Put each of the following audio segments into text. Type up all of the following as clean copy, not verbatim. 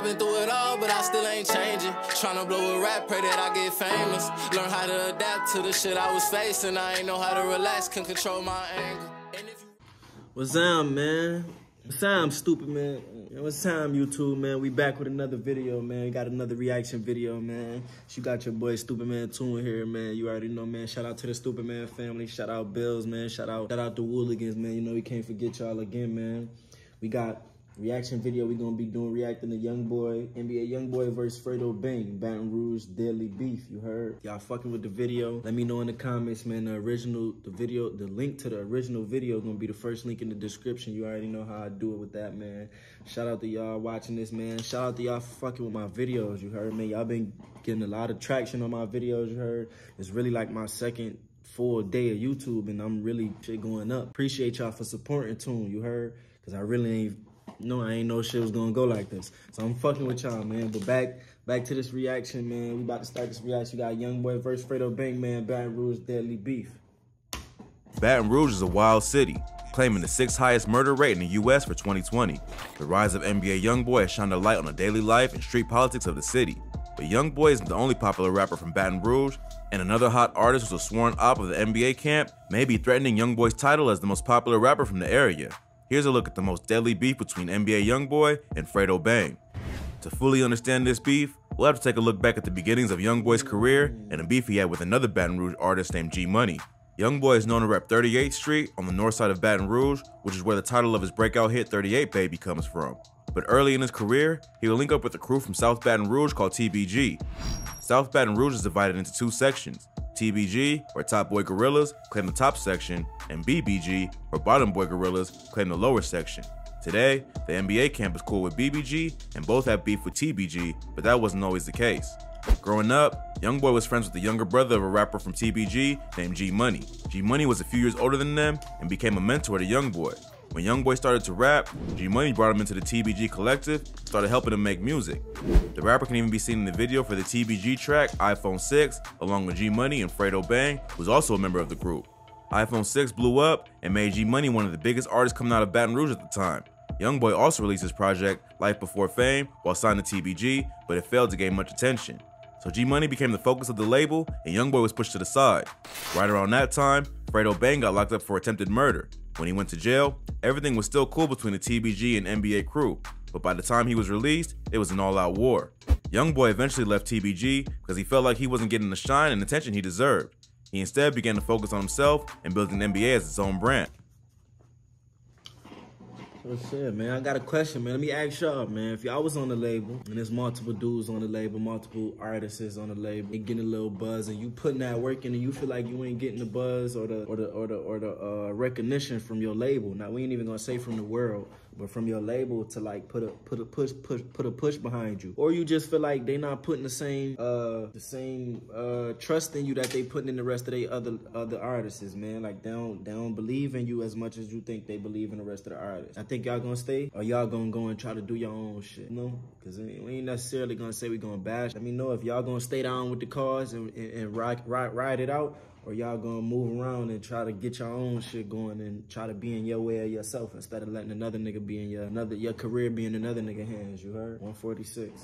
I've been through it all, but I still ain't changing. Tryna blow a rap, pray that I get famous. Learn how to adapt to the shit I was facing. I ain't know how to relax, can control my anger. What's up, man? What's up, stupid man? What's time, YouTube, man? We back with another video, man. We got another reaction video, man. You got your boy Stupid Man Tune here, man. You already know, man. Shout out to the Stupid Man family. Shout out Bills, man. Shout out the Wooligans, man. You know we can't forget y'all again, man. We got reaction video. We gonna be reacting to Youngboy, NBA Youngboy versus Fredo Bang, Baton Rouge Deadly Beef. You heard? Y'all fucking with the video? Let me know in the comments, man. The link to the original video is gonna be the first link in the description. You already know how I do it with that, man. Shout out to y'all watching this, man. Shout out to y'all for fucking with my videos. You heard, man. Y'all been getting a lot of traction on my videos. You heard? It's really like my second full day of YouTube, and I'm really shit going up. Appreciate y'all for supporting Tune. You heard? Cause I really ain't. No, I ain't know shit was gonna go like this. So I'm fucking with y'all, man. But back to this reaction, man. We about to start this reaction. We got Youngboy versus Fredo Bang, man. Baton Rouge Deadly Beef. Baton Rouge is a wild city, claiming the 6th highest murder rate in the U.S. for 2020. The rise of NBA Youngboy has shined a light on the daily life and street politics of the city. But Youngboy isn't the only popular rapper from Baton Rouge, and another hot artist who's a sworn op of the NBA camp may be threatening Youngboy's title as the most popular rapper from the area. Here's a look at the most deadly beef between NBA Youngboy and Fredo Bang. To fully understand this beef, we'll have to take a look back at the beginnings of Youngboy's career and a beef he had with another Baton Rouge artist named G Money. Youngboy is known to rep 38th Street on the north side of Baton Rouge, which is where the title of his breakout hit 38 Baby comes from. But early in his career, he would link up with a crew from South Baton Rouge called TBG. South Baton Rouge is divided into two sections. TBG, or Top Boy Gorillas, claim the top section, and BBG, or Bottom Boy Gorillas, claim the lower section. Today, the NBA camp is cool with BBG, and both have beef with TBG, but that wasn't always the case. Growing up, Youngboy was friends with the younger brother of a rapper from TBG named G Money. G Money was a few years older than them and became a mentor to Youngboy. When Youngboy started to rap, G Money brought him into the TBG collective and started helping him make music. The rapper can even be seen in the video for the TBG track iPhone 6, along with G Money and Fredo Bang, who's also a member of the group. iPhone 6 blew up and made G Money one of the biggest artists coming out of Baton Rouge at the time. Youngboy also released his project Life Before Fame while signed to TBG, but it failed to gain much attention. So G Money became the focus of the label and Youngboy was pushed to the side. Right around that time, Fredo Bang got locked up for attempted murder. When he went to jail, everything was still cool between the TBG and NBA crew, but by the time he was released, it was an all-out war. Youngboy eventually left TBG because he felt like he wasn't getting the shine and attention he deserved. He instead began to focus on himself and building NBA as its own brand. So shit, man, I got a question, man. Let me ask y'all, man. If y'all was on the label, and there's multiple dudes on the label, multiple artists on the label, and getting a little buzz, and you putting that work in, and you feel like you ain't getting the buzz or the recognition from your label. Now we ain't even gonna say from the world, but from your label to like put a push behind you, or you just feel like they not putting the same trust in you that they putting in the rest of they other artists, man. Like they don't believe in you as much as you think they believe in the rest of the artists. I think y'all gonna stay, or y'all gonna go and try to do your own shit, you know? Cause we ain't necessarily gonna say we gonna bash. Let me know if y'all gonna stay down with the cause and ride it out, or y'all gonna move around and try to get your own shit going and try to be in your way of yourself instead of letting another nigga be in your career be in another nigga hands. You heard? 146.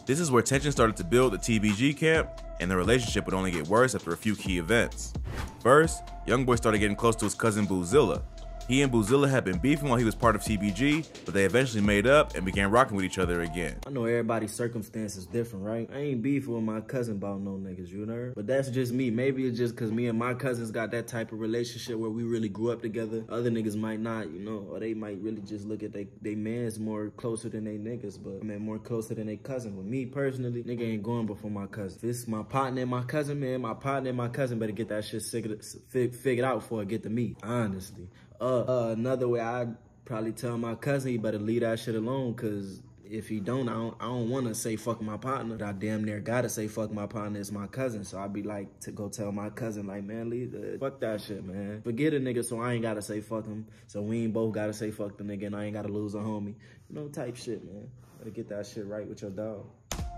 This is where tension started to build at TBG camp, and the relationship would only get worse after a few key events. First, Youngboy started getting close to his cousin Boozilla. He and Boozilla had been beefing while he was part of TBG, but they eventually made up and began rocking with each other again. I know everybody's circumstances different, right? I ain't beefing with my cousin about no niggas, you know? But that's just me. Maybe it's just because me and my cousins got that type of relationship where we really grew up together. Other niggas might not, you know, or they might really just look at they mans more closer than they niggas, but I mean more closer than they cousin. With me personally, nigga ain't going before my cousin. If it's my partner and my cousin, man, my partner and my cousin better get that shit figured out before it get to me, honestly. Another way I'd probably tell my cousin he better leave that shit alone, cause if he don't, I don't want to say fuck my partner. I damn near gotta say fuck my partner. It's my cousin, so I'd be like to go tell my cousin like, man, fuck that shit, man. Forget a nigga, so I ain't gotta say fuck him. So we ain't both gotta say fuck the nigga, and I ain't gotta lose a homie. You know, type shit, man. Better get that shit right with your dog.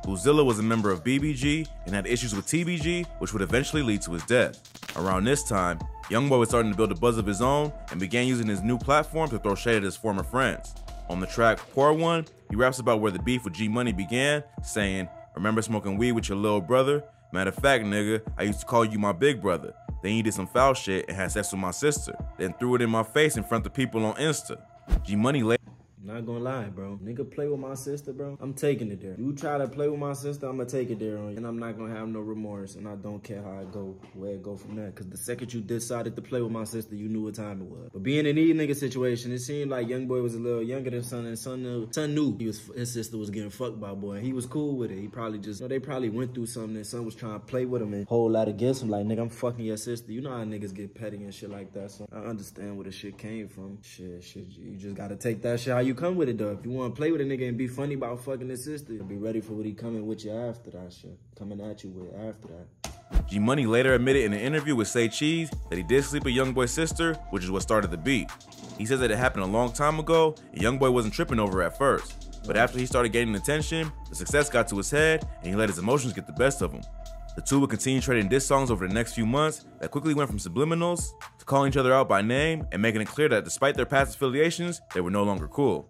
Boozilla was a member of BBG and had issues with TBG, which would eventually lead to his death. Around this time, Youngboy was starting to build a buzz of his own and began using his new platform to throw shade at his former friends. On the track Pour One, he raps about where the beef with G Money began, saying, "Remember smoking weed with your little brother? Matter of fact, nigga, I used to call you my big brother. Then you did some foul shit and had sex with my sister. Then threw it in my face in front of people on Insta." G Money later. Not gonna lie, bro. Nigga play with my sister, bro. I'm taking it there. You try to play with my sister, I'm gonna take it there on you. And I'm not gonna have no remorse. And I don't care how it go, where it go from there. Cause the second you decided to play with my sister, you knew what time it was. But being in these nigga situation, it seemed like Youngboy was a little younger than Son, and Son knew his sister was getting fucked by Boy. And he was cool with it. He probably just, they probably went through something and Son was trying to play with him and hold out against him. Like, nigga, I'm fucking your sister. You know how niggas get petty and shit like that. So I understand where the shit came from. Shit, you just gotta take that shit how you come with it, though. If you want to play with a nigga and be funny about fucking his sister, be ready for what he coming with you after that shit. Coming at you with after that. G Money later admitted in an interview with Say Cheese that he did sleep with Youngboy's sister, which is what started the beef. He says that it happened a long time ago and Youngboy wasn't tripping over at first. But after he started gaining attention, the success got to his head and he let his emotions get the best of him. The two would continue trading diss songs over the next few months that quickly went from subliminals to calling each other out by name and making it clear that despite their past affiliations, they were no longer cool.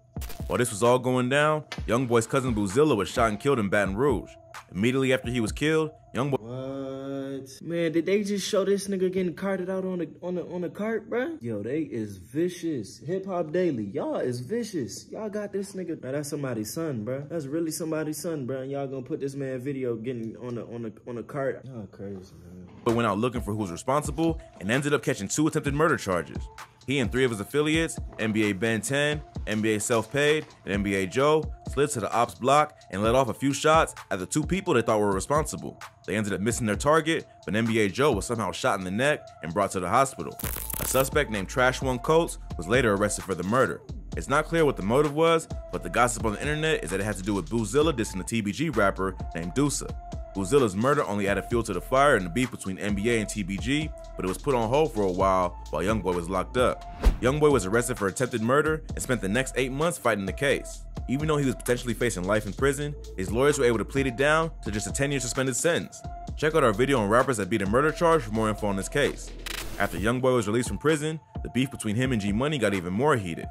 While this was all going down, Youngboy's cousin Boozilla was shot and killed in Baton Rouge. Immediately after he was killed, Youngboy— What? Man, did they just show this nigga getting carted out on the cart, bruh? Yo, they is vicious. Hip Hop Daily, y'all is vicious. Y'all got this nigga. Man, that's somebody's son, bruh. That's really somebody's son, bruh. And y'all gonna put this man video getting on the cart. Y'all crazy, man. But went out looking for who was responsible and ended up catching 2 attempted murder charges. He and 3 of his affiliates, NBA Ben 10, NBA Self-Paid, and NBA Joe, slid to the ops block and let off a few shots at the 2 people they thought were responsible. They ended up missing their target, but NBA Joe was somehow shot in the neck and brought to the hospital. A suspect named Trash One Coates was later arrested for the murder. It's not clear what the motive was, but the gossip on the internet is that it had to do with Boozilla dissing the TBG rapper named Deusa. Boozilla's murder only added fuel to the fire in the beef between NBA and TBG, but it was put on hold for a while Youngboy was locked up. Youngboy was arrested for attempted murder and spent the next 8 months fighting the case. Even though he was potentially facing life in prison, his lawyers were able to plead it down to just a 10-year suspended sentence. Check out our video on rappers that beat a murder charge for more info on this case. After Youngboy was released from prison, the beef between him and G Money got even more heated.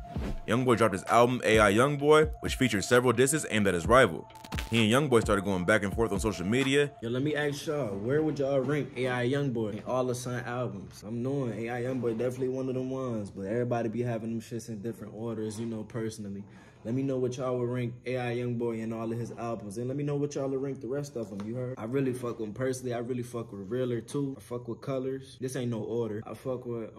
Youngboy dropped his album AI Youngboy, which featured several disses aimed at his rival. He and Youngboy started going back and forth on social media. Yo, let me ask y'all, where would y'all rank AI Youngboy in all the Son albums? I'm knowing AI Youngboy definitely one of them ones, but everybody be having them shits in different orders, you know, personally. Let me know what y'all would rank AI Youngboy in all of his albums. And let me know what y'all would rank the rest of them, you heard? I really fuck with him personally. I really fuck with Realer too. I fuck with Colors. This ain't no order. I fuck with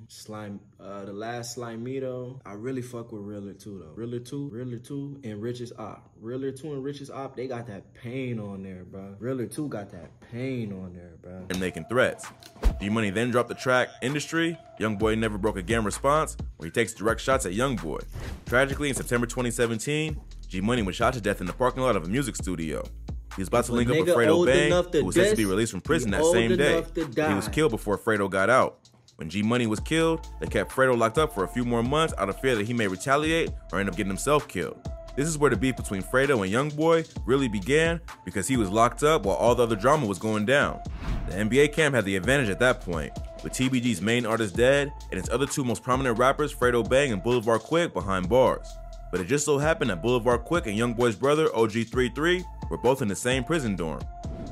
Slime, the last Slimeito. I really fuck with Realer too though. Realer 2, and Richest Op. Realer 2 and Richest Op, they got that pain on there, bro. Realer 2 got that pain on there, bro. And making threats. G Money then dropped the track Industry, Youngboy Never Broke Again response, where he takes direct shots at Youngboy. Tragically, in September 2017, G Money was shot to death in the parking lot of a music studio. He was about to link up with Fredo Bang, who was set to be released from prison that same day. He was killed before Fredo got out. When G Money was killed, they kept Fredo locked up for a few more months out of fear that he may retaliate or end up getting himself killed. This is where the beef between Fredo and Youngboy really began, because he was locked up while all the other drama was going down. The NBA camp had the advantage at that point, with TBG's main artist dead and its other 2 most prominent rappers, Fredo Bang and Boulevard Quick, behind bars. But it just so happened that Boulevard Quick and Youngboy's brother, OG33, were both in the same prison dorm.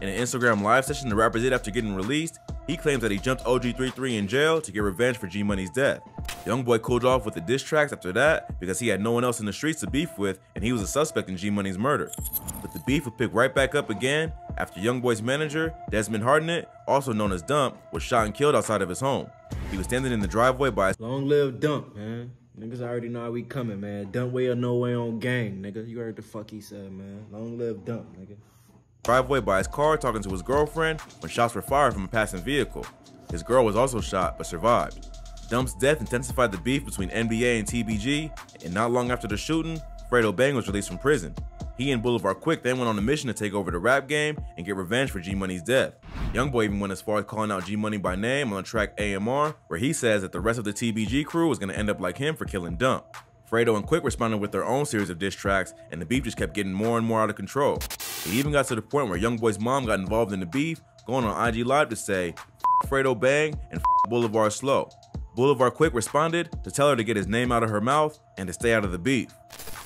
In an Instagram live session the rapper did after getting released, he claims that he jumped OG33 in jail to get revenge for G Money's death. Youngboy cooled off with the diss tracks after that because he had no one else in the streets to beef with and he was a suspect in G Money's murder. But the beef would pick right back up again after Youngboy's manager, Desmond Hardnett, also known as Dump, was shot and killed outside of his home. He was standing in the driveway by his— Long live Dump, man. Niggas already know how we coming, man. Dump way or no way on gang, nigga. You heard the fuck he said, man. Long live Dump, nigga. Driveway by his car talking to his girlfriend when shots were fired from a passing vehicle. His girl was also shot but survived. Dump's death intensified the beef between NBA and TBG, and not long after the shooting, Fredo Bang was released from prison. He and Boulevard Quick then went on a mission to take over the rap game and get revenge for G Money's death. Youngboy even went as far as calling out G Money by name on the track AMR, where he says that the rest of the TBG crew was going to end up like him for killing Dump. Fredo and Quick responded with their own series of diss tracks, and the beef just kept getting more and more out of control. It even got to the point where Youngboy's mom got involved in the beef, going on IG Live to say, "F Fredo Bang and F Boulevard Slow." Boulevard Quick responded to tell her to get his name out of her mouth and to stay out of the beef.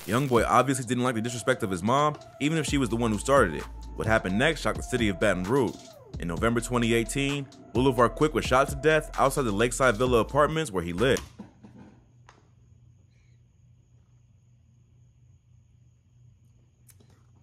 Youngboy obviously didn't like the disrespect of his mom, even if she was the one who started it. What happened next shocked the city of Baton Rouge. In November 2018, Boulevard Quick was shot to death outside the Lakeside Villa apartments where he lived.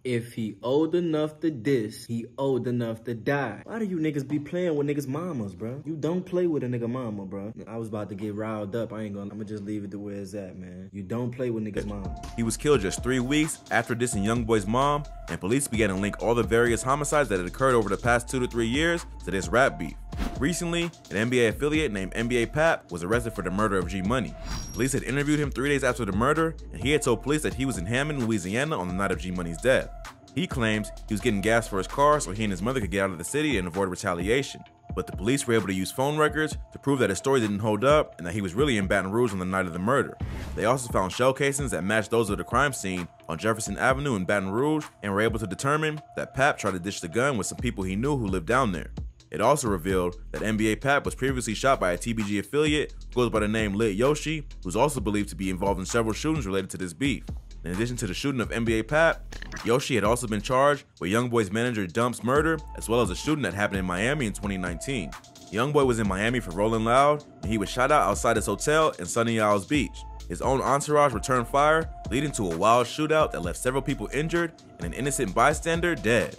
If he old enough to diss, he old enough to die. Why do you niggas be playing with niggas' mamas, bro? You don't play with a nigga mama, bro. I was about to get riled up. I'ma just leave it to where it's at, man. You don't play with niggas' mama. He was killed just 3 weeks after dissing Youngboy's mom, and police began to link all the various homicides that had occurred over the past 2 to 3 years to this rap beef. Recently, an NBA affiliate named NBA Pap was arrested for the murder of G Money. Police had interviewed him 3 days after the murder, and he had told police that he was in Hammond, Louisiana on the night of G Money's death. He claims he was getting gas for his car so he and his mother could get out of the city and avoid retaliation. But the police were able to use phone records to prove that his story didn't hold up and that he was really in Baton Rouge on the night of the murder. They also found shell casings that matched those of the crime scene on Jefferson Avenue in Baton Rouge and were able to determine that Pap tried to ditch the gun with some people he knew who lived down there. It also revealed that NBA Pap was previously shot by a TBG affiliate who goes by the name Lit Yoshi, who's also believed to be involved in several shootings related to this beef. In addition to the shooting of NBA Pap, Yoshi had also been charged with Youngboy's manager Dump's murder, as well as a shooting that happened in Miami in 2019. Youngboy was in Miami for Rolling Loud, and he was shot out outside his hotel in Sunny Isles Beach. His own entourage returned fire, leading to a wild shootout that left several people injured and an innocent bystander dead.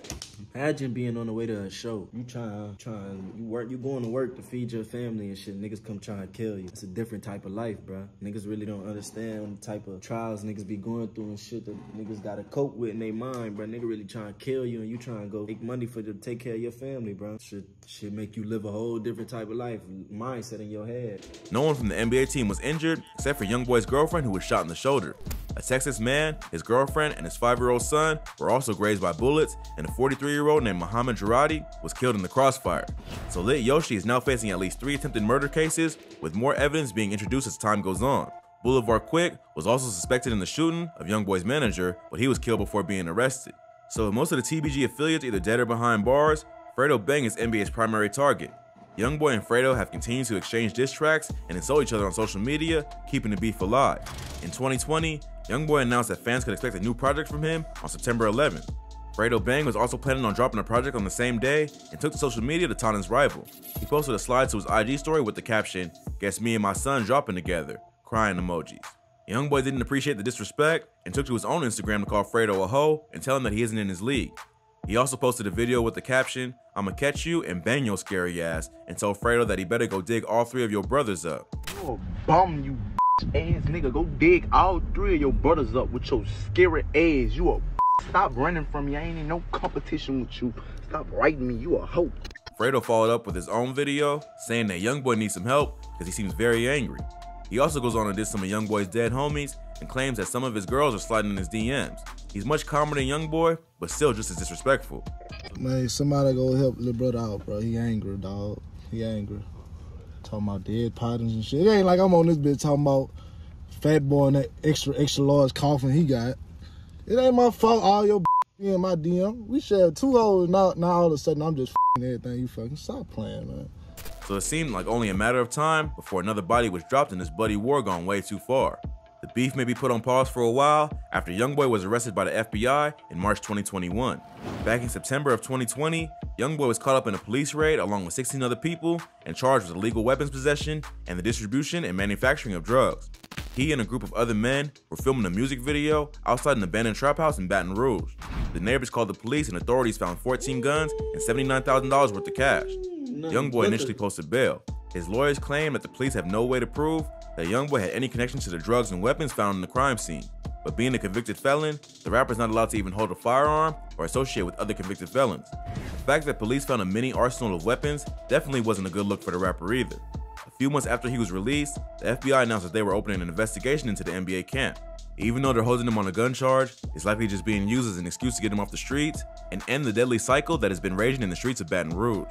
Imagine being on the way to a show. You going to work to feed your family and shit. Niggas come trying to kill you. It's a different type of life, bro. Niggas really don't understand the type of trials niggas be going through and shit that niggas gotta cope with in their mind, bro. Nigga really trying to kill you and you trying to go make money to take care of your family, bro. Should make you live a whole different type of life, mindset in your head. No one from the NBA team was injured except for Youngboy's girlfriend who was shot in the shoulder. A Texas man, his girlfriend, and his 5-year-old son were also grazed by bullets, and a 43-year-old named Muhammad Jarati was killed in the crossfire. So Lit Yoshi is now facing at least 3 attempted murder cases, with more evidence being introduced as time goes on. Boulevard Quick was also suspected in the shooting of Youngboy's manager, but he was killed before being arrested. So with most of the TBG affiliates either dead or behind bars, Fredo Bang is NBA's primary target. Youngboy and Fredo have continued to exchange diss tracks and insult each other on social media, keeping the beef alive. In 2020, Youngboy announced that fans could expect a new project from him on September 11th. Fredo Bang was also planning on dropping a project on the same day and took to social media to taunt his rival. He posted a slide to his IG story with the caption, "Guess me and my son dropping together," crying emojis. Youngboy didn't appreciate the disrespect and took to his own Instagram to call Fredo a hoe and tell him that he isn't in his league. He also posted a video with the caption, "I'ma catch you and bang your scary ass," and told Fredo that he better go dig all 3 of your brothers up. You a bum, you ass nigga. Go dig all 3 of your brothers up with your scary ass. You a stop running from me. I ain't in no competition with you. Stop writing me. You a hoe. Fredo followed up with his own video saying that Youngboy needs some help because he seems very angry. He also goes on to diss some of Youngboy's dead homies and claims that some of his girls are sliding in his DMs. He's much calmer than Youngboy, but still just as disrespectful. Man, somebody go help little brother out, bro. He angry, dog. He angry. Talking about dead partners and shit. It ain't like I'm on this bitch talking about Fat Boy and that extra large coffin he got. It ain't my fault all your in my DM. We share 2 hoes, now all of a sudden I'm just everything you fucking. Stop playing, man. So it seemed like only a matter of time before another body was dropped in this bloody war gone way too far. The beef may be put on pause for a while after Youngboy was arrested by the FBI in March 2021. Back in September of 2020, Youngboy was caught up in a police raid along with 16 other people and charged with illegal weapons possession and the distribution and manufacturing of drugs. He and a group of other men were filming a music video outside an abandoned trap house in Baton Rouge. The neighbors called the police and authorities found 14 guns and $79,000 worth of cash. Youngboy initially posted bail. His lawyers claim that the police have no way to prove that Youngboy had any connection to the drugs and weapons found in the crime scene. But being a convicted felon, the rapper is not allowed to even hold a firearm or associate with other convicted felons. The fact that police found a mini arsenal of weapons definitely wasn't a good look for the rapper either. A few months after he was released, the FBI announced that they were opening an investigation into the NBA camp. Even though they're holding him on a gun charge, it's likely just being used as an excuse to get him off the streets and end the deadly cycle that has been raging in the streets of Baton Rouge.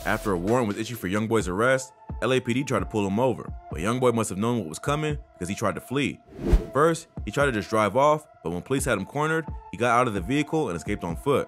After a warrant was issued for Youngboy's arrest, LAPD tried to pull him over, but Youngboy must have known what was coming because he tried to flee. First, he tried to just drive off, but when police had him cornered, he got out of the vehicle and escaped on foot.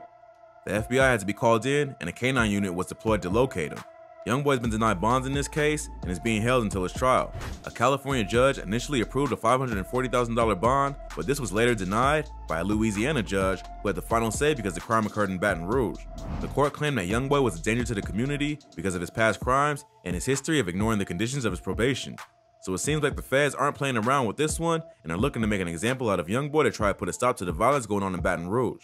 The FBI had to be called in, and a canine unit was deployed to locate him. Youngboy's been denied bonds in this case and is being held until his trial. A California judge initially approved a $540,000 bond, but this was later denied by a Louisiana judge who had the final say because the crime occurred in Baton Rouge. The court claimed that Youngboy was a danger to the community because of his past crimes and his history of ignoring the conditions of his probation. So it seems like the feds aren't playing around with this one and are looking to make an example out of Youngboy to try to put a stop to the violence going on in Baton Rouge.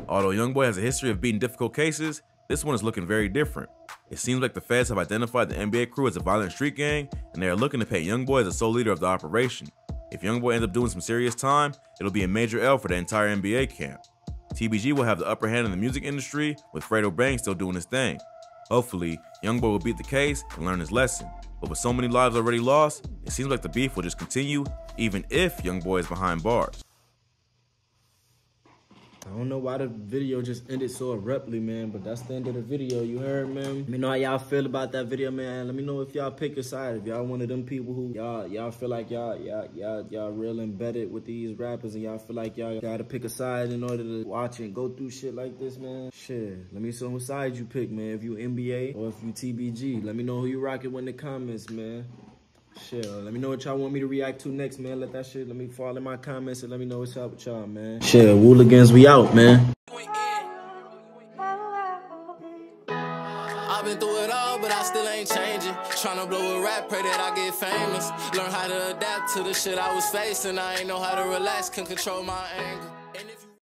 Although Youngboy has a history of beating difficult cases, this one is looking very different. It seems like the feds have identified the NBA crew as a violent street gang, and they are looking to paint Youngboy as the sole leader of the operation. If Youngboy ends up doing some serious time, it'll be a major L for the entire NBA camp. TBG will have the upper hand in the music industry, with Fredo still doing his thing. Hopefully, Youngboy will beat the case and learn his lesson. But with so many lives already lost, it seems like the beef will just continue, even if Youngboy is behind bars. I don't know why the video just ended so abruptly, man, but that's the end of the video, you heard, man? Let me know how y'all feel about that video, man. Let me know if y'all pick a side, if y'all one of them people who y'all feel like y'all real embedded with these rappers and y'all feel like y'all gotta pick a side in order to watch and go through shit like this, man. Shit, let me know whose side you pick, man. If you NBA or if you TBG, let me know who you rocking in the comments, man. Shit, let me know what y'all want me to react to next, man. Let me fall in my comments and let me know what's up with y'all, man. Shit, Wooligans, we out, man. I've been through it all, but I still ain't changing. Tryna blow a rap, pray that I get famous. Learn how to adapt to the shit I was facing. I ain't know how to relax, couldn't control my anger. And if you